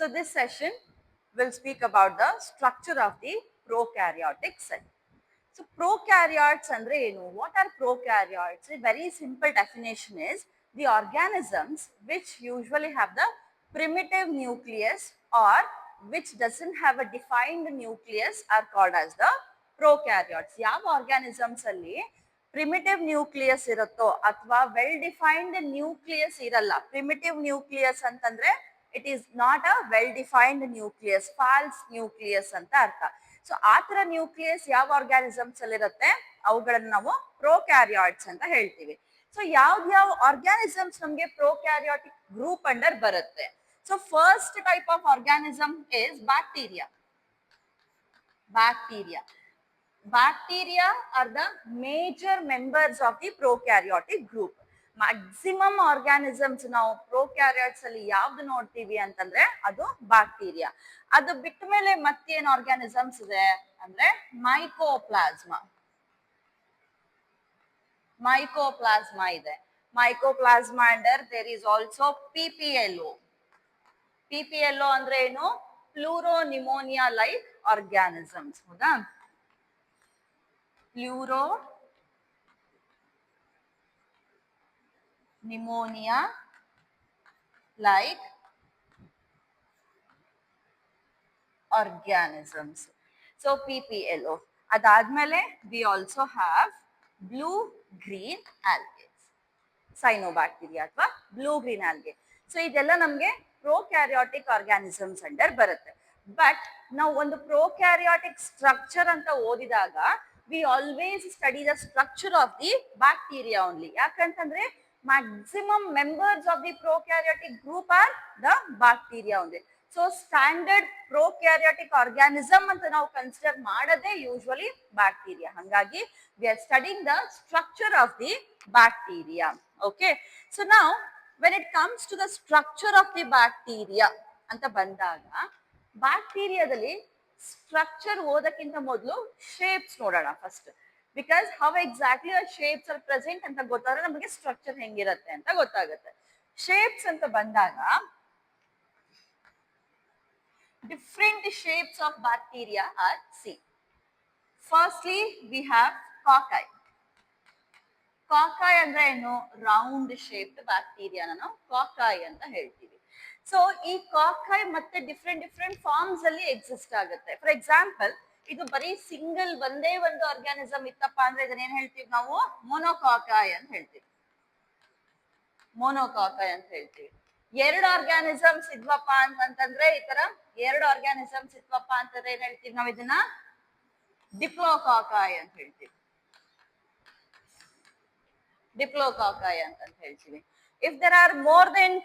So this session will speak about the structure of the prokaryotic cell. So prokaryotes andre enu? What are prokaryotes? A very simple definition is the organisms which usually have the primitive nucleus or which doesn't have a defined nucleus are called as the prokaryotes. ಯಾವ organisms ಅಲ್ಲಿ primitive nucleus ಇರುತ್ತೋ ಅಥವಾ well defined nucleus ಇರಲ್ಲ. Primitive nucleus ಅಂತಂದ್ರೆ it is not a well defined nucleus, false nucleus ಅಂತ ಅರ್ಥ. So ಆ ತರ ನ್ಯೂಕ್ಲಿಯಸ್ ಯಾವ ಆರ್ಗ್ಯಾನಿಸಮ್ಸ್ ಅಲ್ಲಿ ಇರುತ್ತೆ ಅವುಗಳನ್ನ ನಾವು ಪ್ರೋಕ್ಯಾರಿಯಾಟ್ಸ್ ಅಂತ ಹೇಳ್ತೀವಿ. ಸೊ ಯಾವ ಆರ್ಗ್ಯಾನಿಸಮ್ಸ್ ನಮಗೆ ಪ್ರೋಕ್ಯಾರಿಯಾಟಿಕ್ ಗ್ರೂಪ್ ಅಂಡರ್ ಬರುತ್ತೆ? So first type of organism is bacteria. Bacteria are the major members of the prokaryotic group. Maximum organisms ನಾವು ಪ್ರೋಕ್ಯಾರಿಯಾಟ್ಸ್ ಅಲ್ಲಿ ಯಾವ್ದು ನೋಡ್ತೀವಿ ಅಂತಂದ್ರೆ ಅದು ಬ್ಯಾಕ್ಟೀರಿಯಾ. ಅದು ಬಿಟ್ಟ ಮೇಲೆ ಮತ್ತೇನ್ ಆರ್ಗ್ಯಾನಿಸಮ್ಸ್ ಇದೆ ಅಂದ್ರೆ ಮೈಕೋಪ್ಲಾಸ್ಮಾ ಇದೆ. Mycoplasma under there is also PPLO ಅಂದ್ರೆ ಏನು? ಪ್ಲೂರೋನಿಮೋನಿಯಾ ಲೈಕ್ ಆರ್ಗ್ಯಾನಿಸಮ್ಸ್. ಹೌದಾ? ಪ್ಲೂರೋನಿಮೋನಿಯಾ like organisms. So PPLO. Adadmele we also have blue green algae. Cyanobacteria athwa blue green algae. So idella namge prokaryotic organisms under barutte. But now ಒಂದು prokaryotic structure anta odidaga we always study the structure of the bacteria only. Yakantandre maximum members of the prokaryotic group are the bacteria only. So standard prokaryotic organism anta ನಾವು consider ಮಾಡದೆ usually bacteria. Hangagi we are studying the structure of the bacteria. Okay. So now when it comes to the structure of the bacteria anta bandaga ಬ್ಯಾಕ್ಟೀರಿಯಾದಲ್ಲಿ structure ಓದಕ್ಕಿಂತ ಮೊದಲು shapes ನೋಡೋಣ first. Because how exactly ಆ shapes are present ಅಂತ ಗೊತ್ತಾದ್ರೆ ನಮಗೆ structure ಹೆಂಗಿರುತ್ತೆ ಅಂತ ಗೊತ್ತಾಗುತ್ತೆ. ಶೇಪ್ಸ್ ಅಂತ ಬಂದಾಗ different shapes of bacteria are see. Firstly we have cocci. Cocci ಅಂದ್ರೆ ಏನು? ರೌಂಡ್ ಶೇಪ್ಡ್ ಬ್ಯಾಕ್ಟೀರಿಯಾನ ನಾವು ಕಾಕಾಯ್ ಅಂತ ಹೇಳ್ತೀವಿ. ಸೊ ಈ ಕಾಕಾಯ್ ಮತ್ತೆ ಡಿಫ್ರೆಂಟ್ ಫಾರ್ಮ್ಸ್ ಅಲ್ಲಿ ಎಕ್ಸಿಸ್ಟ್ ಆಗುತ್ತೆ. ಫಾರ್ ಎಕ್ಸಾಂಪಲ್ ಇದು ಬರೀ ಸಿಂಗಲ್ ಒಂದೇ ಒಂದು ಆರ್ಗ್ಯಾನಿಸಮ್ ಇತ್ತಪ್ಪ ಅಂದ್ರೆ ಇದನ್ನ ಏನ್ ಹೇಳ್ತೀವಿ ನಾವು? ಮೊನೋಕಾಕಾಯ್ ಅಂತ ಹೇಳ್ತೀವಿ. ಎರಡು ಆರ್ಗ್ಯಾನಿಸಮ್ಸ್ ಇದ್ವಪ್ಪ ಅಂತಂದ್ರೆ ಈ ತರ ಎರಡು ಆರ್ಗ್ಯಾನಿಸಮ್ಸ್ ಇದ್ವಪ್ಪ ಅಂತಂದ್ರೆ ಏನ್ ಹೇಳ್ತೀವಿ ನಾವು? ಇದನ್ನ ಡಿಪ್ಲೋಕಾಕಾಯ್ ಅಂತ ಹೇಳ್ತೀವಿ. If there are more than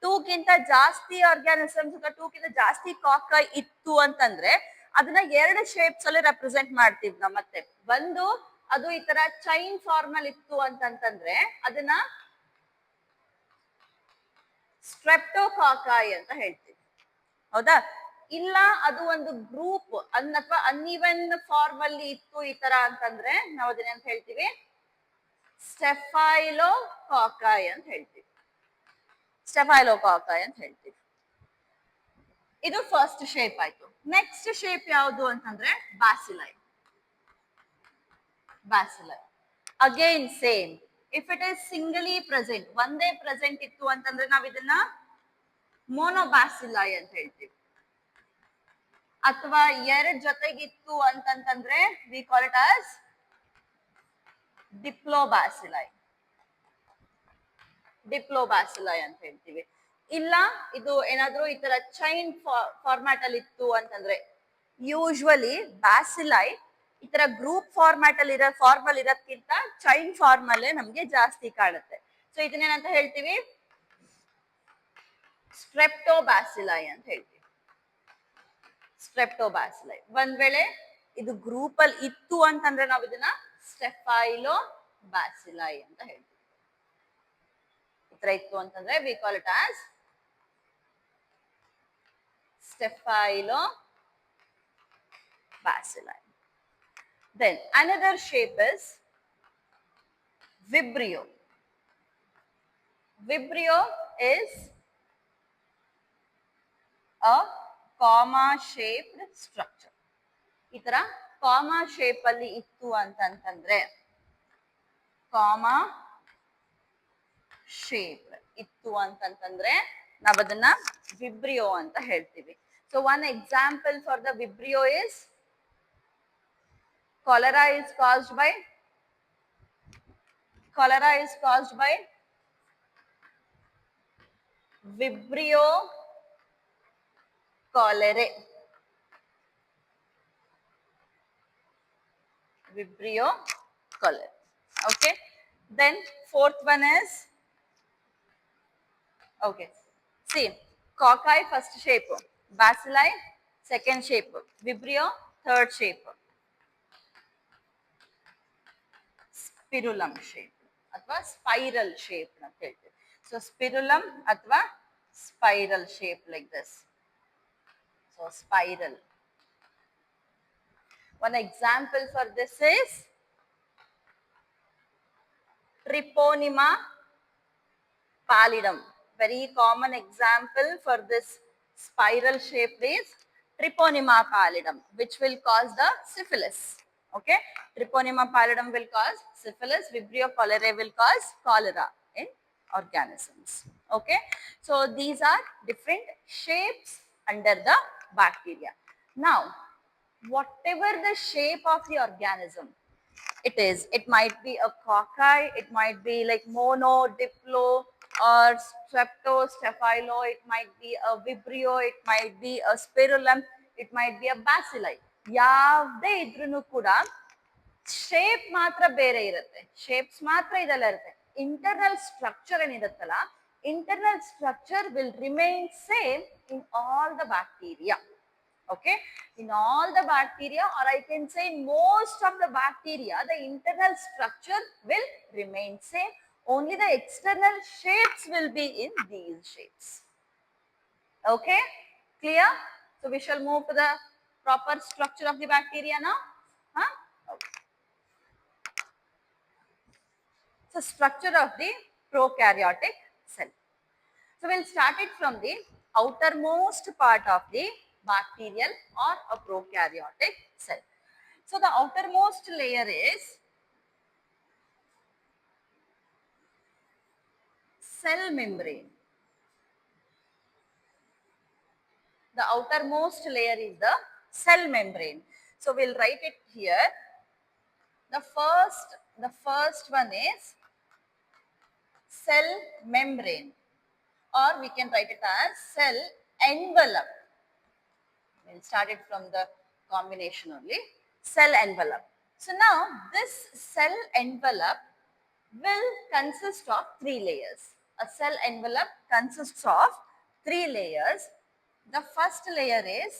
ಟೂಕ್ಕಿಂತ ಜಾಸ್ತಿ ಆರ್ಗ್ಯಾನಿಸಮ್ಸ್ ಅಥವಾ ಟೂಕ್ಕಿಂತ ಜಾಸ್ತಿ ಕಾಕಾಯ್ ಇತ್ತು ಅಂತಂದ್ರೆ ಅದನ್ನ ಎರಡು ಶೇಪ್ಸ್ ಅಲ್ಲಿ ರೆಪ್ರೆಸೆಂಟ್ ಮಾಡ್ತೀವಿ ನಾವು. ಮತ್ತೆ ಒಂದು ಅದು ಈ ತರ ಚೈನ್ ಫಾರ್ಮ್ ಅಲ್ಲಿ ಇತ್ತು ಅಂತಂದ್ರೆ ಅದನ್ನ ಸ್ಟ್ರೆಪ್ಟೋಕಾಕಾಯ್ ಅಂತ ಹೇಳ್ತೀವಿ. ಹೌದಾ? ಇಲ್ಲ ಅದು ಒಂದು ಗ್ರೂಪ್ ಅಥವಾ ಅನ್ಇವನ್ ಫಾರ್ಮ್ ಅಲ್ಲಿ ಇತ್ತು ಈ ತರ ಅಂತಂದ್ರೆ ನಾವು ಅದನ್ನ ಅಂತ ಹೇಳ್ತೀವಿ? ಸ್ಟೆಫೈಲೋಕಾಕಾಯ್ ಅಂತ ಹೇಳ್ತೀವಿ. ಇದು ಫಸ್ಟ್ ಶೇಪ್ ಆಯ್ತು. ನೆಕ್ಸ್ಟ್ ಶೇಪ್ ಯಾವುದು ಅಂತಂದ್ರೆ bacilli. Again same. If it is singly present, ಒಂದೇ ಪ್ರೆಸೆಂಟ್ ಇತ್ತು ಅಂತಂದ್ರೆ ನಾವ್ ಇದನ್ನ ಮೊನೋಬ್ಯಾಸಿಲೈ ಅಂತ ಹೇಳ್ತೀವಿ. ಅಥವಾ ಎರಡ್ ಜೊತೆಗಿತ್ತು ಅಂತಂದ್ರೆ ವಿ ಕಾಲ್ ಇಟ್ ಆಸ್ ಡಿಪ್ಲೋಬ್ಯಾಸಿಲೈ ಅಂತ ಹೇಳ್ತೀವಿ. ಇಲ್ಲ ಇದು ಏನಾದ್ರೂ ಈ ತರ ಚೈನ್ ಫಾರ್ಮ್ಯಾಟ್ ಅಲ್ಲಿ ಇತ್ತು ಅಂತಂದ್ರೆ ಯೂಶುವಲಿ ಬ್ಯಾಸಿಲೈ ಈ ತರ ಗ್ರೂಪ್ ಫಾರ್ಮ್ಯಾಟ್ ಅಲ್ಲಿ ಫಾರ್ಮ್ ಅಲ್ಲಿ ಇರೋದ್ಕಿಂತ ಚೈನ್ ಫಾರ್ಮ್ ಅಲ್ಲೇ ನಮ್ಗೆ ಜಾಸ್ತಿ ಕಾಣುತ್ತೆ. ಸೊ ಇದನ್ನೇನಂತ ಹೇಳ್ತೀವಿ? ಸ್ಟ್ರೆಪ್ಟೋಬ್ಯಾಸಿಲೈ ಅಂತ ಹೇಳ್ತೀವಿ. ಒಂದ್ ವೇಳೆ ಇದು ಗ್ರೂಪ್ ಅಲ್ಲಿ ಇತ್ತು ಅಂತಂದ್ರೆ ನಾವು ಇದನ್ನ ಸ್ಟೆಫೈಲೋಬ್ಯಾಸಿಲೈ ಅಂತ ಹೇಳ್ತೀವಿ. ಇತ್ತು ಅಂತಂದ್ರೆ we call it as Staphylobacillae. Then another shape is Vibrio. Vibrio is a comma shaped structure. ಈ ತರ ಕಾಮಾ ಶೇಪ್ ಅಲ್ಲಿ ಇತ್ತು ಅಂತಂತಂದ್ರೆ ಕಾಮಾ ಶೇಪ್ ಇತ್ತು ಅಂತಂತಂದ್ರೆ ನಾವ್ ಅದನ್ನ ವಿಬ್ರಿಯೋ ಅಂತ ಹೇಳ್ತೀವಿ. So one example for the vibrio is cholera is caused by Vibrio cholerae. Vibrio cholerae. Okay. Then fourth one is, okay. See, cocci first shape, bacilli second shape, Vibrio third shape, spirulum shape ಅಥವಾ spiral shape ಅಂತ ಹೇಳ್ತೀವಿ. So spirulum ಅಥವಾ spiral shape like this. So spiral. One example for this is Treponema pallidum. Very common example for this spiral shape is Treponema pallidum, which will cause the syphilis. Okay, Treponema pallidum will cause syphilis. Vibrio cholerae will cause cholera in organisms. Okay, so these are different shapes under the bacteria. Now, whatever the shape of the organism it is, it might be a cocci, it might be like mono, diplo, or strepto, staphylo, it might be a vibrio, it might be a spirulum, it might be a bacilli. ಯಾವ್ದೇ ಇದ್ರೂ ಕೂಡ shape ಮಾತ್ರ ಬೇರೆ ಇರುತ್ತೆ, shapes ಮಾತ್ರ ಇದೆಲ್ಲ ಇರುತ್ತೆ. Internal structure ಏನಿರುತ್ತಲ್ಲ, internal structure will remain same in all the bacteria. Okay, in all the bacteria, or I can say in most of the bacteria, the internal structure will remain same. Only the external shapes will be in these shapes. Okay, clear? So we shall move to the proper structure of the bacteria now. Huh? Okay. So structure of the prokaryotic cell. So we'll start it from the outermost part of the bacterial or a prokaryotic cell. So the outermost layer is cell membrane. The outermost layer is the cell membrane. So we'll write it here. The first one is cell membrane, or we can write it as cell envelope. We'll start it from the combination only, cell envelope. So now this cell envelope will consist of 3 layers. A cell envelope consists of 3 layers. The first layer is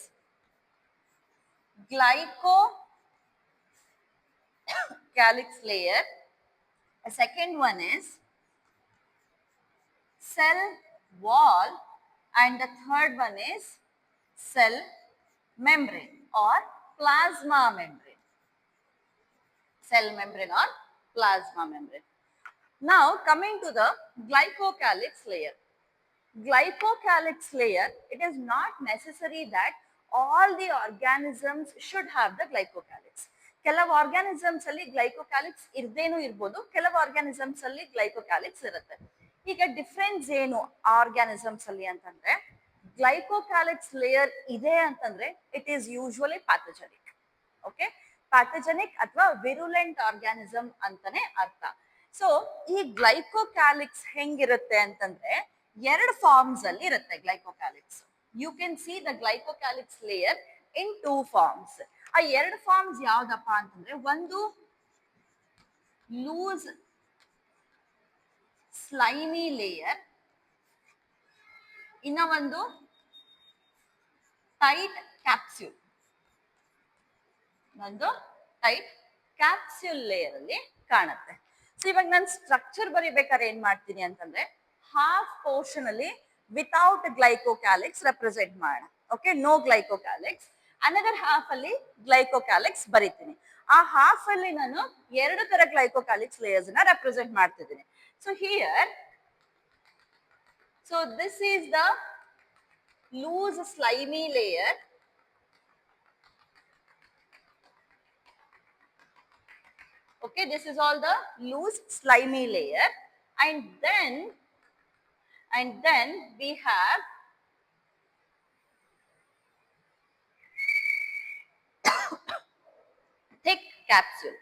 glycocalyx layer. The second one is cell wall, and the third one is cell membrane or plasma membrane. Cell membrane or plasma membrane. Now coming to the glycocalyx layer. Glycocalyx layer, it is not necessary that all the organisms should have the glycocalyx. ಕೆಲವು organisms ಅಲ್ಲಿ ಗ್ಲೈಕೋಕ್ಯಾಲಿಕ್ಸ್ ಇರ್ದೇನೂ ಇರ್ಬೋದು, ಕೆಲವು organisms ಅಲ್ಲಿ ಗ್ಲೈಕೋಕ್ಯಾಲಿಕ್ಸ್ ಇರುತ್ತೆ. ಈಗ difference ಏನು organisms ಅಲ್ಲಿ ಅಂತಂದ್ರೆ, ಗ್ಲೈಕೋಕ್ಯಾಲಿಕ್ಸ್ ಲೇಯರ್ ಇದೆ ಅಂತಂದ್ರೆ it is usually pathogenic. Okay, pathogenic ಅಥವಾ ವಿರುಲೆಂಟ್ ಆರ್ಗ್ಯಾನಿಸಮ್ ಅಂತಾನೆ ಅರ್ಥ. ಸೊ ಈ ಗ್ಲೈಕೋಕ್ಯಾಲಿಕ್ಸ್ ಹೆಂಗಿರುತ್ತೆ ಅಂತಂದ್ರೆ 2 ಫಾರ್ಮ್ಸ್ ಅಲ್ಲಿ ಇರುತ್ತೆ glycocalyx. You can see the glycocalyx layer in 2 forms. ಆ 2 ಫಾರ್ಮ್ಸ್ ಯಾವ್ದಪ್ಪ ಅಂತಂದ್ರೆ, ಒಂದು ಲೂಸ್ ಸ್ಲೈಮಿ ಲೇಯರ್, ಇನ್ನ ಒಂದು ಟೈಟ್ ಕ್ಯಾಪ್ಸ್ಯೂಲ್. ಒಂದು ಟೈಟ್ ಕ್ಯಾಪ್ಸ್ಯೂಲ್ ಲೇಯರ್ ಅಲ್ಲಿ ಕಾಣುತ್ತೆ. ಸೊ ಇವಾಗ ನಾನು ಸ್ಟ್ರಕ್ಚರ್ ಬರಿಬೇಕಾದ್ರೆ ಏನ್ ಮಾಡ್ತೀನಿ ಅಂತಂದ್ರೆ, ಹಾಫ್ ಪೋರ್ಷನ್ ಅಲ್ಲಿ ವಿತೌಟ್ ಗ್ಲೈಕೋಕ್ಯಾಲಿಕ್ಸ್ ರೆಪ್ರೆಸೆಂಟ್ ಮಾಡೋಣ. Okay, no glycocalyx. Another half ಅಲ್ಲಿ ಗ್ಲೈಕೋಕ್ಯಾಲಿಕ್ಸ್ ಬರೀತೀನಿ. ಆ ಹಾಫ್ ಅಲ್ಲಿ ನಾನು 2 ತರ ಗ್ಲೈಕೋಕ್ಯಾಲಿಕ್ಸ್ ಲೇಯರ್ಸ್ ನ ರೆಪ್ರೆಸೆಂಟ್ ಮಾಡ್ತಿದ್ದೀನಿ. So here, so this is the loose slimy layer. Okay, this is all the loose slimy layer, and then we have thick capsule,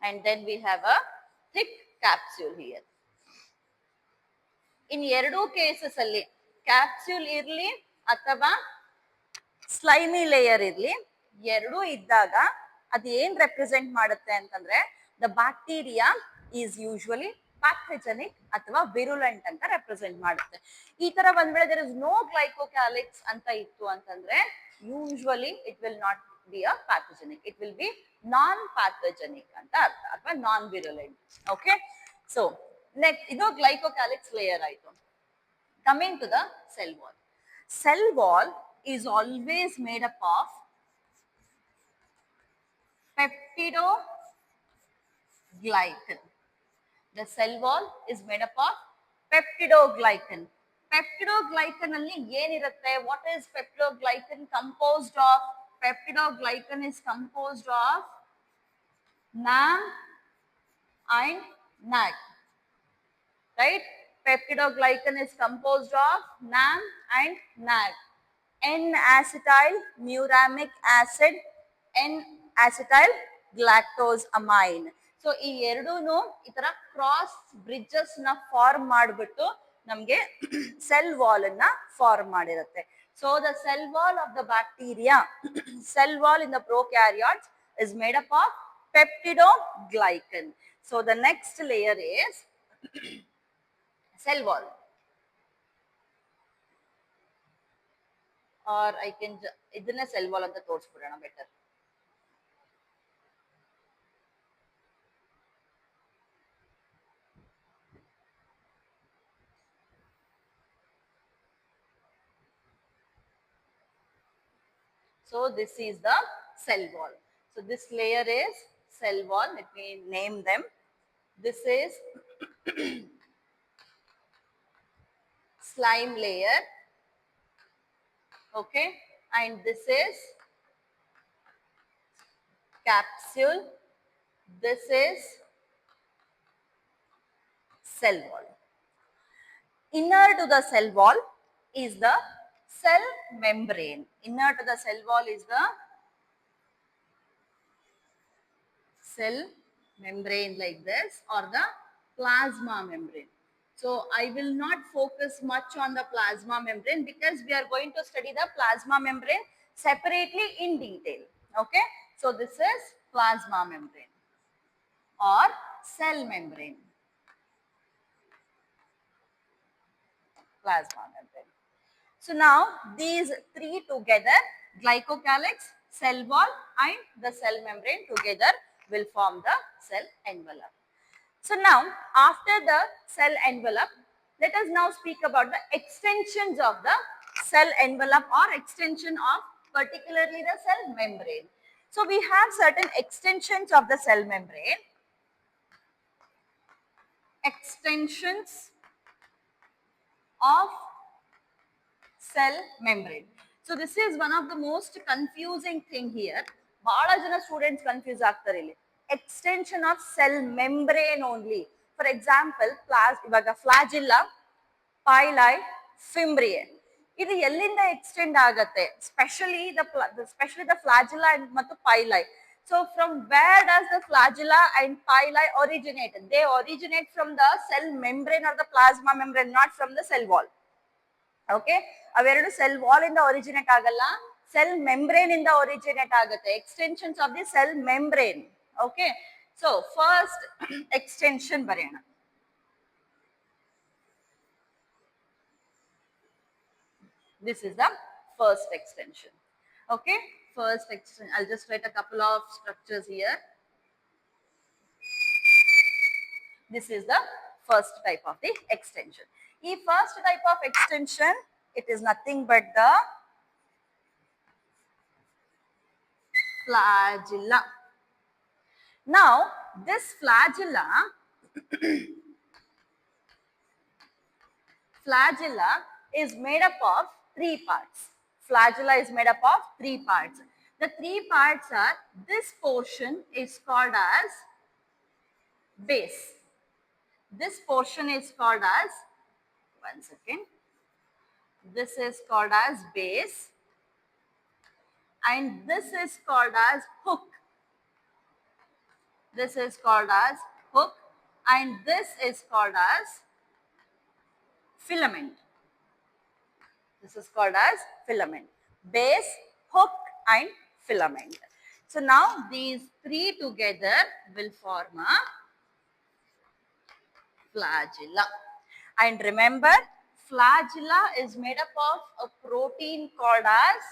and then we have a thick capsule here. In ಎರಡು cases ಅಲ್ಲಿ capsule ಇರ್ಲಿ ಅಥವಾ ಸ್ಲೈಮಿ layer ಇರ್ಲಿ, ಎರಡೂ ಇದ್ದಾಗ ಅದು ಏನ್ represent ಮಾಡುತ್ತೆ ಅಂತಂದ್ರೆ the bacteria is usually pathogenic ಅಥವಾ ವಿರುಲೆಂಟ್ ಅಂತ ರೆಪ್ರೆಸೆಂಟ್ ಮಾಡುತ್ತೆ. ಈ ತರ ಬಂದ್ ವೇಳೆ ದೇರ್ ಇಸ್ ನೋ ಗ್ಲೈಕೋಕ್ಯಾಲಿಕ್ಸ್ ಅಂತ ಇತ್ತು ಅಂತಂದ್ರೆ usually it will not be a pathogenic, it will be non pathogenic ಅಂತ ಅರ್ಥ, ಅಥವಾ non virulent. Okay, so next ಇದು ಗ್ಲೈಕೋಕ್ಯಾಲಿಕ್ಸ್ ಲೇಯರ್ ಆಯ್ತು. Coming to the cell wall. Cell wall is always made up of peptidoglycan. The cell wall is made up of peptidoglycan. Peptidoglycan alli ಏನಿರುತ್ತೆ? What is peptidoglycan composed of? Peptidoglycan is composed of NAM and NAG. Right? Peptidoglycan is composed of NAM and NAG. N-acetyl muramic acid, N-acetyl galactosamine. So ಈ ಎರಡೂನು ಈ ತರ cross bridges ನ form ಮಾಡ್ಬಿಟ್ಟು ನಮ್ಗೆ cell wall ಅನ್ನ form ಮಾಡಿರುತ್ತೆ. So the cell wall of the bacteria, cell wall in the prokaryotes is made up of peptidoglycan. So the next layer is cell wall, or I can ಇದನ್ನ cell wall ಅಂತ ತೋರಿಸ್ಬಿಡೋಣ better. So this is the cell wall. So this layer is cell wall. Let me name them. This is slime layer. Okay, and this is capsule. This is cell wall. Inner to the cell wall is the cell membrane. Inner to the cell wall is the cell membrane like this, or the plasma membrane. So I will not focus much on the plasma membrane because we are going to study the plasma membrane separately in detail. Okay, so this is plasma membrane or cell membrane. Plasma membrane. So now these three together, glycocalyx, cell wall and the cell membrane together will form the cell envelope. So now after the cell envelope, let us now speak about the extensions of the cell envelope or extension of particularly the cell membrane. So we have certain extensions of the cell membrane. Extensions of cell membrane. So this is one of the most confusing thing here. ಬಹಳ ಜನ students confuse ಆಗ್ತಾರೆ ಇಲ್ಲಿ. Extension of cell membrane only. For example ಇವಾಗ ಫ್ಲಾಜಿಲ್ಲಾ, ಪೈಲೈ, ಫಿಂಬ್ರಿಯೆ ಇದು ಎಲ್ಲಿಂದ extend ಆಗತ್ತೆ? Specially the ಫ್ಲಾಜಿಲ್ಲಾ ಮತ್ತು ಪೈಲೈ. So from where does the flagella and pili originate? They originate from the cell membrane or the plasma membrane, not from the cell wall. Okay, ಅವೆರಡು cell wall ಇಂದ originate ಆಗಲ್ಲ, cell membrane ಇಂದ originate ಆಗುತ್ತೆ. Extensions of the cell membrane. Okay, so first extension ಬರೆಯೋಣ. This is the first extension. Okay, first extension. I'll just write a couple of structures here. This is the first type of the extension. The first type of extension, it is nothing but the flagella. Now, this flagella flagella is made up of three parts. Flagella is made up of three parts. The three parts are, this portion is called as base. This portion is called as, one second, this is called as base, and this is called as hook. This is called as hook, and this is called as filament. This is called as filament. Base, hook, and filament. So now these three together will form a flagella. And remember, flagella is made up of a protein called as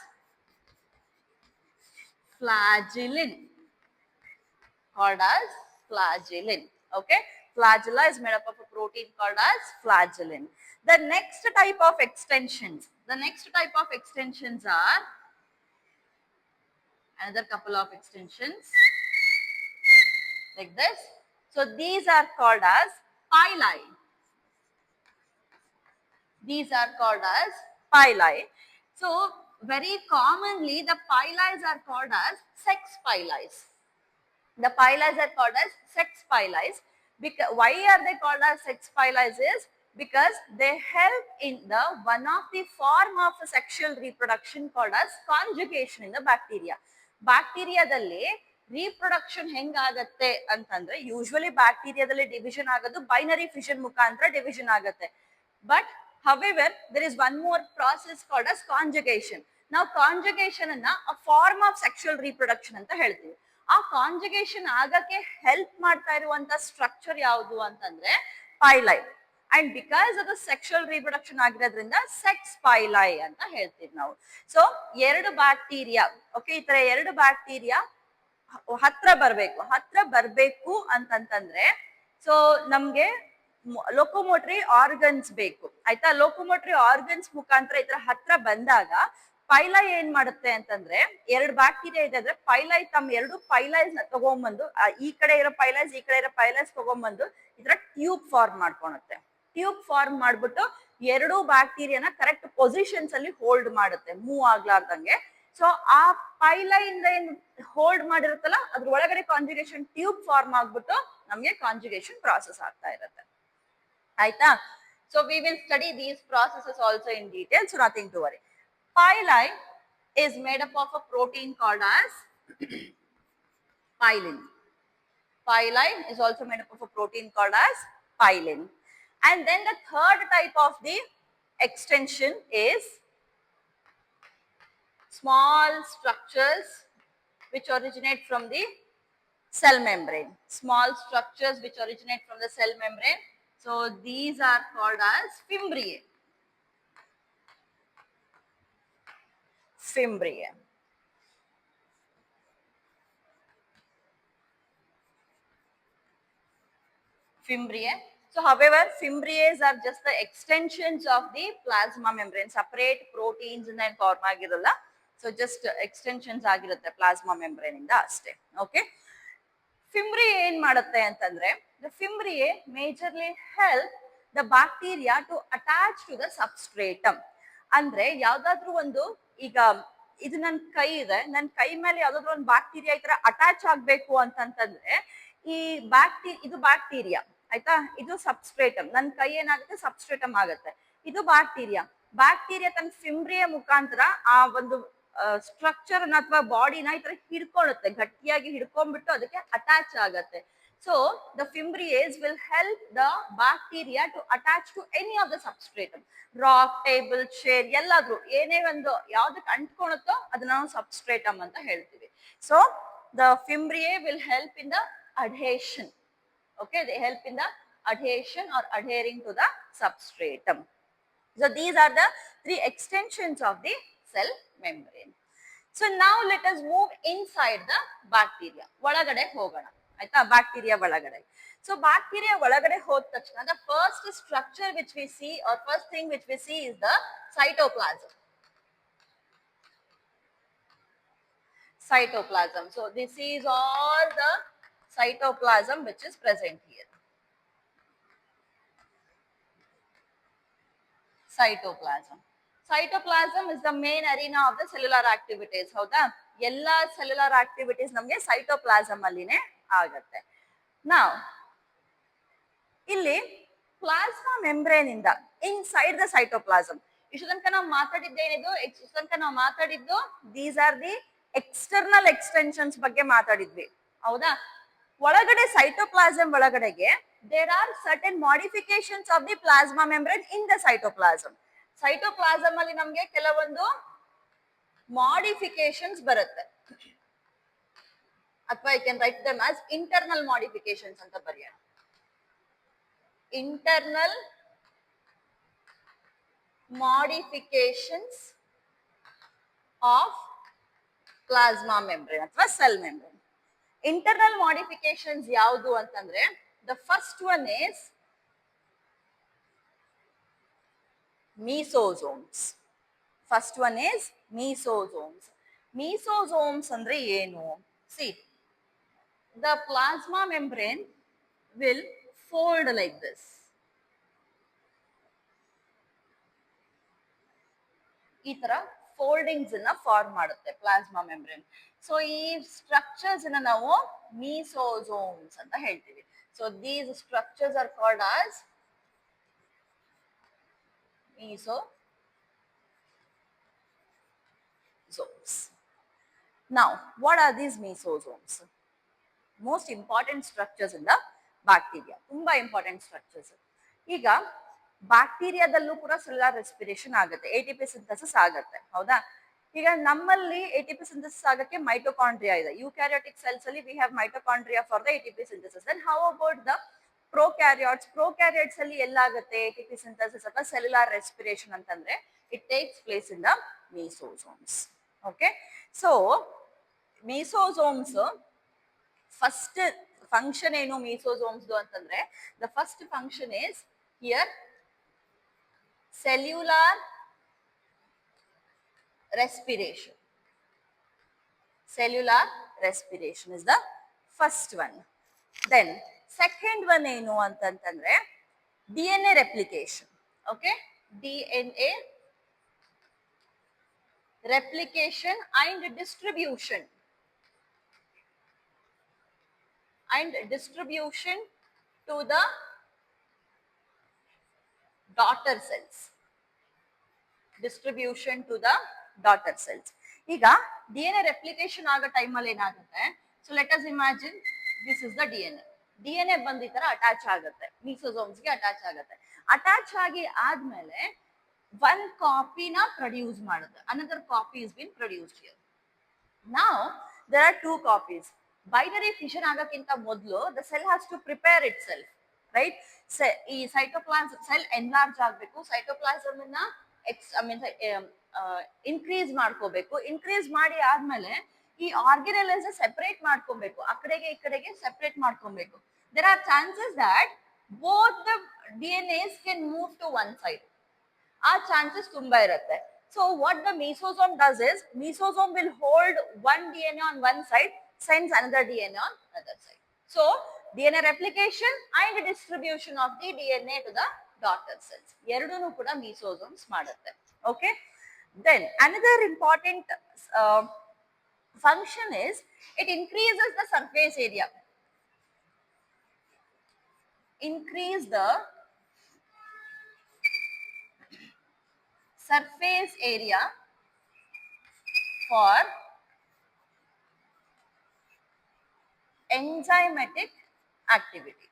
flagellin. Called as flagellin. Okay, flagella is made up of a protein called as flagellin. The next type of extensions, are another couple of extensions like this. So these are called as pili. These are called as pili. So very commonly the pili are called as sex pili. The pili are called as sex pili. Because why are they called as sex pili is because they help in the one of the form of sexual reproduction called as conjugation in the bacteria. ಬ್ಯಾಕ್ಟೀರಿಯಾದಲ್ಲಿ reproduction ಹೆಂಗಾಗತ್ತೆ ಅಂತಂದ್ರೆ usually ಬ್ಯಾಕ್ಟೀರಿಯಾದಲ್ಲಿ division ಆಗೋದು binary fission ಮುಖಾಂತರ division ಆಗುತ್ತೆ. But however, there is one more process called as conjugation. Now conjugation ಅನ್ನ a form of sexual reproduction ಅಂತ ಹೇಳ್ತೀವಿ. ಆ conjugation ಆಗಕ್ಕೆ help ಮಾಡ್ತಾ ಇರುವಂತ ಸ್ಟ್ರಕ್ಚರ್ ಯಾವುದು ಅಂತಂದ್ರೆ ಪೈಲೈ. ಅಂಡ್ ಬಿಕಾಸ್ ಅದು ಸೆಕ್ಷುವಲ್ ರಿಪ್ರೊಡಕ್ಷನ್ ಆಗಿರೋದ್ರಿಂದ ಸೆಕ್ಸ್ ಪೈಲೈ ಅಂತ ಹೇಳ್ತೀವಿ ನಾವು. ಸೊ ಎರಡು ಬ್ಯಾಕ್ಟೀರಿಯಾ, ಓಕೆ, ಈ ತರ ಎರಡು ಬ್ಯಾಕ್ಟೀರಿಯಾ ಹತ್ರ ಬರ್ಬೇಕು ಅಂತಂತಂದ್ರೆ ಸೊ ನಮ್ಗೆ ಲೋಕೋಮೋಟ್ರಿ ಆರ್ಗನ್ಸ್ ಬೇಕು, ಆಯ್ತಾ. ಲೋಕೋಮೋಟ್ರಿ ಆರ್ಗನ್ಸ್ ಮುಖಾಂತರ ಈ ತರ ಹತ್ರ ಬಂದಾಗ ಪೈಲೈ ಏನ್ ಮಾಡುತ್ತೆ ಅಂತಂದ್ರೆ, ಎರಡು ಬ್ಯಾಕ್ಟೀರಿಯಾ ಇದೆ ಅಂದ್ರೆ ಪೈಲೈ ತಮ್ಮ ಎರಡು ಪೈಲೈಸ್ ನ ತಗೊಂಡ್ಬಂದು ಈ ಕಡೆ ಇರೋ ಪೈಲೈಸ್ ಈ ಕಡೆ ಇರೋ ಪೈಲೈಸ್ ತಗೊಂಡ್ಬಂದು ಈ ತರ ಟ್ಯೂಬ್ ಫಾರ್ಮ್ ಮಾಡ್ಕೊಳುತ್ತೆ. ಟ್ಯೂಬ್ ಫಾರ್ಮ್ ಮಾಡ್ಬಿಟ್ಟು ಎರಡು ಬ್ಯಾಕ್ಟೀರಿಯಾನ ಕರೆಕ್ಟ್ ಪೊಸಿಷನ್ಸ್ ಅಲ್ಲಿ ಹೋಲ್ಡ್ ಮಾಡುತ್ತೆ, ಮೂವ್ ಆಗ್ಲಾರ್ದಂಗೆ. ಸೊ ಆ ಪೈಲೈನ್ ಏನ್ ಹೋಲ್ಡ್ ಮಾಡಿರುತ್ತಲ್ಲ ಅದ್ರ ಒಳಗಡೆ ಕಾಂಜುಗೇಷನ್ ಟ್ಯೂಬ್ ಫಾರ್ಮ್ ಆಗ್ಬಿಟ್ಟು ನಮ್ಗೆ ಕಾಂಜುಗೇಷನ್ ಪ್ರಾಸೆಸ್ ಆಗ್ತಾ ಇರುತ್ತೆ, ಆಯ್ತಾ. So we will study these processes also in detail, so nothing to worry. Pili is made up of a protein called as pilin. Pili is also made up of a protein called as pilin. And then the third type of the extension is small structures which originate from the cell membrane. Small structures which originate from the cell membrane. So these are called as fimbriae. Fimbriae. Fimbriae. So however, fimbriae are just the extensions of the plasma membrane, separate proteins in the form agiralla. So just extensions agirutte plasma membrane inda aste. Okay. Fimbriae ಏನ್ ಮಾಡುತ್ತೆ ಅಂತಂದ್ರೆ, the fimbriae majorly help the bacteria to attach to the substratum. ಅಂದ್ರೆ ಯಾವ್ದಾದ್ರು ಒಂದು, ಈಗ ಇದು ನನ್ ಕೈ ಇದೆ, ನನ್ ಕೈ ಮೇಲೆ ಯಾವ್ದಾದ್ರು ಒಂದು ಬ್ಯಾಕ್ಟೀರಿಯಾ ಈ ತರ ಅಟ್ಯಾಚ್ ಆಗ್ಬೇಕು ಅಂತಂತಂದ್ರೆ ಈ ಇದು ಬ್ಯಾಕ್ಟೀರಿಯಾ, ಆಯ್ತಾ, ಇದು ಸಬ್ಸ್ಟ್ರೇಟಮ್, ನನ್ ಕೈ ಏನಾಗುತ್ತೆ ಸಬ್ಸ್ಟ್ರೇಟಮ್ ಆಗುತ್ತೆ. ಇದು ಬ್ಯಾಕ್ಟೀರಿಯಾ ತನ್ನ ಫಿಮ್ಬ್ರಿಯ ಮುಖಾಂತರ ಆ ಒಂದು ಸ್ಟ್ರಕ್ಚರ್ ಅಥವಾ ಬಾಡಿನ ಈ ತರ ಹಿಡ್ಕೊಳ್ಳುತ್ತೆ, ಗಟ್ಟಿಯಾಗಿ ಹಿಡ್ಕೊಂಡ್ಬಿಟ್ಟು ಅದಕ್ಕೆ ಅಟ್ಯಾಚ್ ಆಗತ್ತೆ. So the fimbriae will help the bacteria to attach to any of the substratum. Rock, table, chair, ಎಲ್ಲಾದ್ರೂ ಏನೇ ಒಂದು ಯಾವ್ದಕ್ಕೆ ಅಂಟ್ಕೊಳುತ್ತೋ ಅದನ್ನ ನಾವು substratum ಅಂತ ಹೇಳ್ತೀವಿ. So the fimbriae will help in the adhesion. Okay, they help in the adhesion or adhering to the substratum. So these are the three extensions of the cell membrane. So now let us move inside the bacteria. ಒಳಗಡೆ ಹೋಗೋಣ, ಆಯ್ತಾ, bacteria ಒಳಗಡೆ. So bacteria ಒಳಗಡೆ ಹೋದ ತಕ್ಷಣ the first structure which we see or first thing which we see is the cytoplasm. Cytoplasm. So this is all the cytoplasm which is present here. cytoplasm. Cytoplasm is the main arena of the cellular activities. ಹೌದಾ? ಎಲ್ಲ cellular activities ನಮಗೆ cytoplasm ಅಲ್ಲಿನೇ ಆಗುತ್ತೆ. Now, ಇಲ್ಲಿ plasma membrane ಇಂದ inside the cytoplasm ಇಷ್ಟು ತನಕ ನಾವು ಮಾತಾಡಿದ್ದು these are the external extensions ಬಗ್ಗೆ ಮಾತಾಡಿದ್ವಿ. ಹೌದಾ? ಒಳಗಡೆ ಸೈಟೋಪ್ಲಾಸಮ್ ಒಳಗಡೆಗೆ there are certain modifications of the plasma membrane in the cytoplasm. Cytoplasm ಅಲ್ಲಿ ನಮ್ಗೆ ಕೆಲವೊಂದು ಮಾಡಿಫಿಕೇಶನ್ಸ್ ಬರುತ್ತೆ, ಅಥವಾ I can write them as internal modifications ಅಂತ ಬರೆಯೋಣ. Internal modifications of plasma membrane ಅಥವಾ cell membrane. Internal modifications ಯಾವುದು ಅಂತಂದ್ರೆ the first one is mesosomes. First one is mesosomes. Mesosomes ಅಂದ್ರೆ ಏನು? See, the plasma membrane will fold like this. ಈ ತರ foldings ಅನ್ನ ಫಾರ್ಮ್ ಮಾಡುತ್ತೆ ಪ್ಲಾಸ್ಮಾ ಮೆಂಬ್ರೇನ್. ಸೊ ಈ ಸ್ಟ್ರಕ್ಚರ್ಸ್ ಅನ್ನ ನಾವು ಮೀಸೋಸೋಮ್ಸ್ ಅಂತ ಹೇಳ್ತೀವಿ. So these structures are called as mesosomes. Now, what are these mesosomes? Most important structures in the bacteria. ತುಂಬಾ ಇಂಪಾರ್ಟೆಂಟ್ ಸ್ಟ್ರಕ್ಚರ್ಸ್. ಈಗ ಬ್ಯಾಕ್ಟೀರಿಯಾದಲ್ಲೂ ಕೂಡ ಸೆಲ್ಯುಲಾರ್ ರೆಸ್ಪಿರೇಷನ್ ಆಗುತ್ತೆ, ಎಟಿಪಿ ಸಿಂಥಸಿಸ್ ಆಗುತ್ತೆ. ಹೌದಾ? ಈಗ ನಮ್ಮಲ್ಲಿ ಎಟಿಪಿ ಸಿಂಥಸಿಸ್ ಆಗಕ್ಕೆ ಮೈಟೋಕಾಂಡ್ರಿಯಾ ಇದೆ. ಯೂಕ್ಯಾರಿಯೋಟಿಕ್ ಸೆಲ್ಸ್ ಅಲ್ಲಿ we have mitochondria for the ATP synthesis. Then how about the prokaryotes? Prokaryotes ಅಲ್ಲಿ ಎಲ್ಲಾಗುತ್ತೆ ಎಟಿಪಿ ಸಿಂಥಸಿಸ್ ಅಥವಾ ಸೆಲ್ಯುಲಾರ್ ರೆಸ್ಪಿರೇಷನ್ ಅಂತಂದ್ರೆ it takes place in the mesosomes. Okay, so mesosomes first function ಏನು mesosomes ಅಂತಂದ್ರೆ the first function is here cellular respiration. Cellular respiration is the first one. Then second one ಏನು ಅಂತಂತಂದ್ರೆ DNA replication. Okay, DNA replication and distribution. And distribution to the daughter cells. Distribution to the daughter cells. ಈಗ DNA replication ಆಗೋ ಟೈಮಲ್ಲಿ ಏನಾಗುತ್ತೆ? So let us imagine this is the DNA ಬಂದು ಈ ತರ attach ಆಗುತ್ತೆ, ಮೀಸೋಸೋಮ್ಸ್ಗೆ ಅಟ್ಯಾಚ್ ಆಗುತ್ತೆ. ಅಟ್ಯಾಚ್ ಆಗಿ ಆದ್ಮೇಲೆ ಒನ್ ಕಾಪಿನ ಪ್ರೊಡ್ಯೂಸ್ ಮಾಡುತ್ತೆ. Another copy is been produced here. Now there are two copies. Binary fission ಆಗಕ್ಕಿಂತ ಮೊದಲು the cell has to prepare itself, right? ಈ ಸೈಟೋಪ್ಲಾಸಮ್ ಸೆಲ್ ಎನ್ಲಾರ್ಜ್ ಆಗಬೇಕು, ಸೈಟೋಪ್ಲಾಸಮ್ ಅನ್ನ ಇನ್ಕ್ರೀಸ್ ಮಾಡ್ಕೋಬೇಕು. ಇನ್ಕ್ರೀಸ್ ಮಾಡಿ ಆದ್ಮೇಲೆ ಈ ಆರ್ಗನೆಲ್ಸ್ ಸೆಪರೇಟ್ ಮಾಡ್ಕೊಬೇಕು, ಆ ಕಡೆಗೆ ಈ ಕಡೆಗೆ ಸೆಪರೇಟ್ ಮಾಡ್ಕೊಬೇಕು. There are chances that both the DNAs can move to one side. ಆ ಚಾನ್ಸಸ್ ತುಂಬಾ ಇರುತ್ತೆ. So what the mesosome does is, mesosome will hold one DNA on one side, sends another DNA on another side. So DNA replication and distribution of the DNA to the daughter cells ಎರಡೂನು ಕೂಡ ಮೀಸೋಸೋಮ್ಸ್ ಮಾಡುತ್ತೆ. Okay, then another important function is it increases the surface area. Increase the surface area for enzymatic activity.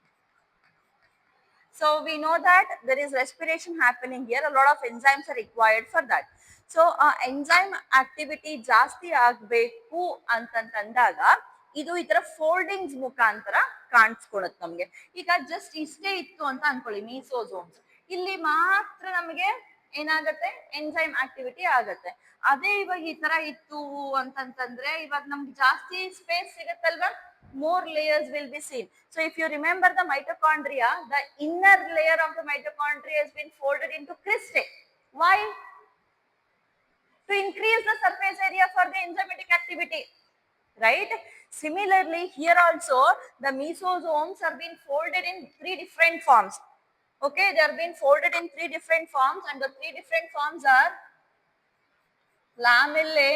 So we know that there is respiration happening here, a lot of enzymes are required for that. So enzyme activity ಜಾಸ್ತಿ ಆಗಬೇಕು ಅಂತಂದಾಗ ಇದು ಈ ತರ foldings ಮುಖಾಂತರ ಕಾಣಿಸ್ಕೊಳುತ್ತೆ ನಮ್ಗೆ. ಈಗ just ಇಷ್ಟೇ ಇತ್ತು ಅಂತ ಅನ್ಕೊಳ್ಳಿ ಮೀಸೋಸೋಮ್ಸ್, ಇಲ್ಲಿ ಮಾತ್ರ ನಮಗೆ ಏನಾಗತ್ತೆ, ಎಂಜೈಮ್ ಆಕ್ಟಿವಿಟಿ ಆಗತ್ತೆ. ಅದೇ ಇವಾಗ ಈ ತರ ಇತ್ತು ಅಂತಂತಂದ್ರೆ ಇವಾಗ ನಮ್ಗೆ ಜಾಸ್ತಿ space ಸಿಗತ್ತಲ್ವಾ, more layers will be seen. So if you remember the mitochondria, the inner layer of the mitochondria has been folded into cristae. Why? To increase the surface area for the enzymatic activity, right? Similarly here also the mesosomes are being folded in three different forms. Okay, they are being folded in three different forms, and the three different forms are lamellae,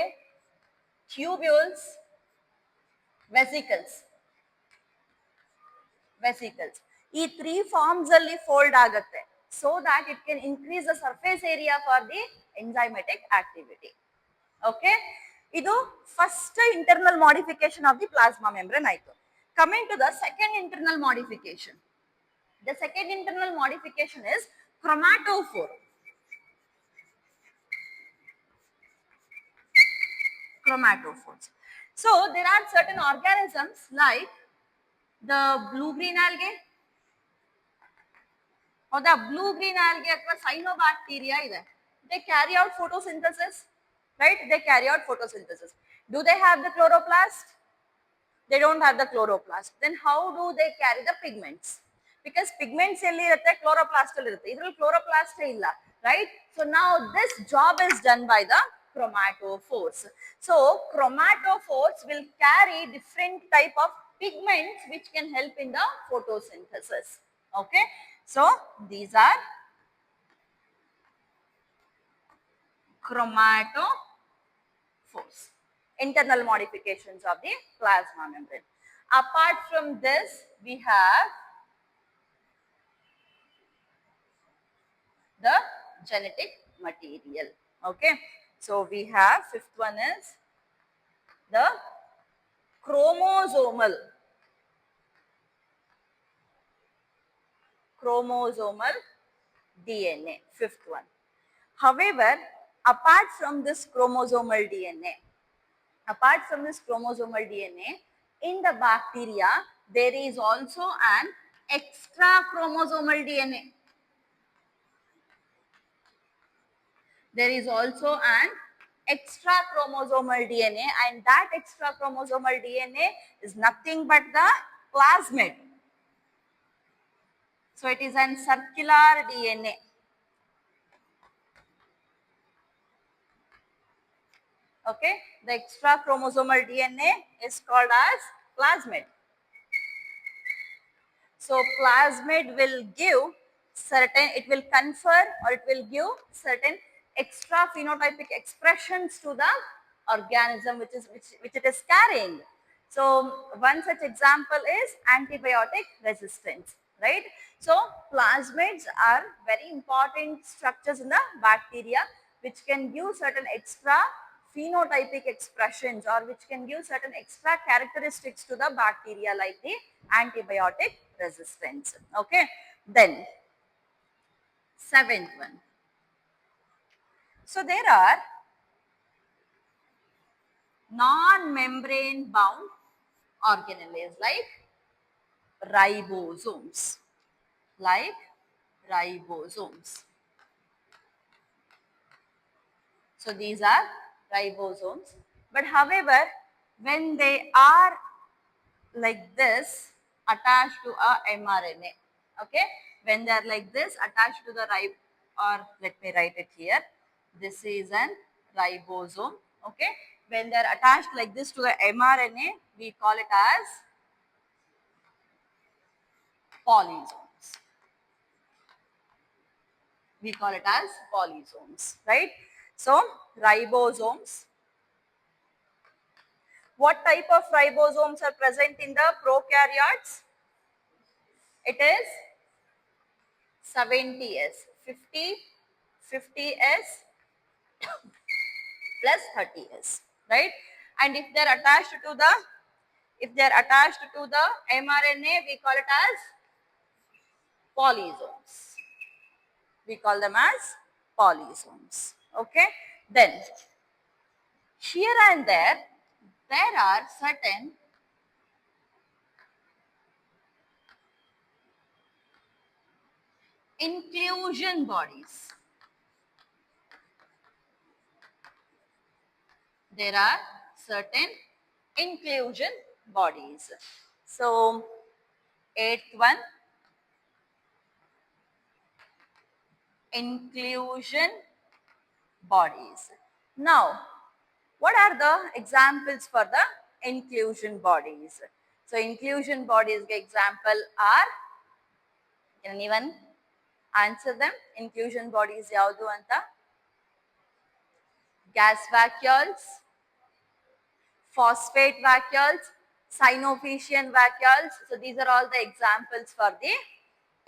tubules, vesicles. Vesicles. ಈ three forms ಅಲ್ಲಿ fold ಆಗುತ್ತೆ so that it can increase the surface area for the enzymatic activity. Okay, ಇದು first internal modification of the plasma membrane ಆಯ್ತು. Coming to the second internal modification. The second internal modification is chromatophore. Chromatophores. So there are certain organisms like the blue-green algae or the blue-green algae ಅಥವಾ cyanobacteria ಇದೆ. They carry out photosynthesis, right? They carry out photosynthesis. Do they have the chloroplast? They don't have the chloroplast. Then how do they carry the pigments? Because pigments ಎಲ್ಲಿ ಇರುತ್ತೆ, chloroplast ಅಲ್ಲಿ ಇರುತ್ತೆ. ಇದರಲ್ಲಿ chloroplast ಇಲ್ಲ, right? So now this job is done by the chromatophores. So chromatophores will carry different type of pigments which can help in the photosynthesis. Okay, so these are chromatophores, internal modifications of the plasma membrane. Apart from this, we have the genetic material. Okay, so we have fifth one is the chromosomal DNA, fifth one. However, apart from this chromosomal DNA, in the bacteria, there is also an extra chromosomal DNA. There is also an extra chromosomal DNA, and that extra chromosomal DNA is nothing but the plasmid. So it is an circular DNA. Okay, the extra chromosomal DNA is called as plasmid. So plasmid will give certain, it will confer or it will give certain extra phenotypic expressions to the organism which it is carrying. So one such example is antibiotic resistance, right? So plasmids are very important structures in the bacteria which can give certain extra phenotypic expressions or which can give certain extra characteristics to the bacteria like the antibiotic resistance. Okay, then seventh one. So there are non-membrane bound organelles like ribosomes. So these are ribosomes. But however, when they are like this attached to a mRNA, okay, when they are like this attached to the or let me write it here, this is an ribosome. Okay, when they are attached like this to the mRNA, we call it as polysomes. We call it as polysomes, right? So ribosomes. What type of ribosomes are present in the prokaryotes? It is 70S, 50S plus 30S, right? And if they are attached to the mRNA, we call it as polysomes. We call them as polysomes. Okay, then here and there are certain inclusion bodies. There are certain inclusion bodies. So eighth one, inclusion bodies. Now, what are the examples for the inclusion bodies? So inclusion bodies example are, anyone? Answer them. Inclusion bodies yaudu anta? Gas vacuoles, phosphate vacuoles, Sinophician vacuoles. So these are all the examples for the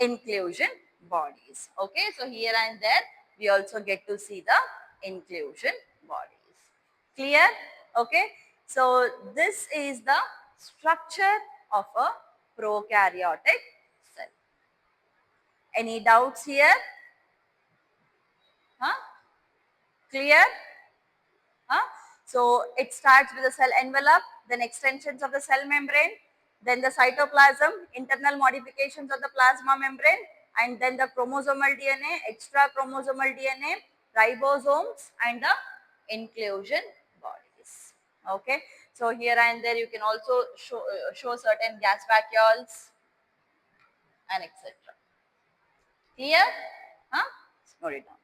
inclusion bodies. Okay, so here and there we also get to see the inclusion bodies. Clear? Okay, so this is the structure of a prokaryotic cell. Any doubts here? Huh? Clear? Huh? So it starts with the cell envelope, then extensions of the cell membrane, then the cytoplasm, internal modifications of the plasma membrane, and then the chromosomal DNA, extra chromosomal DNA, ribosomes, and the inclusion bodies. Okay. So here and there you can also show certain gas vacuoles and etc. Clear? Huh? Note it down.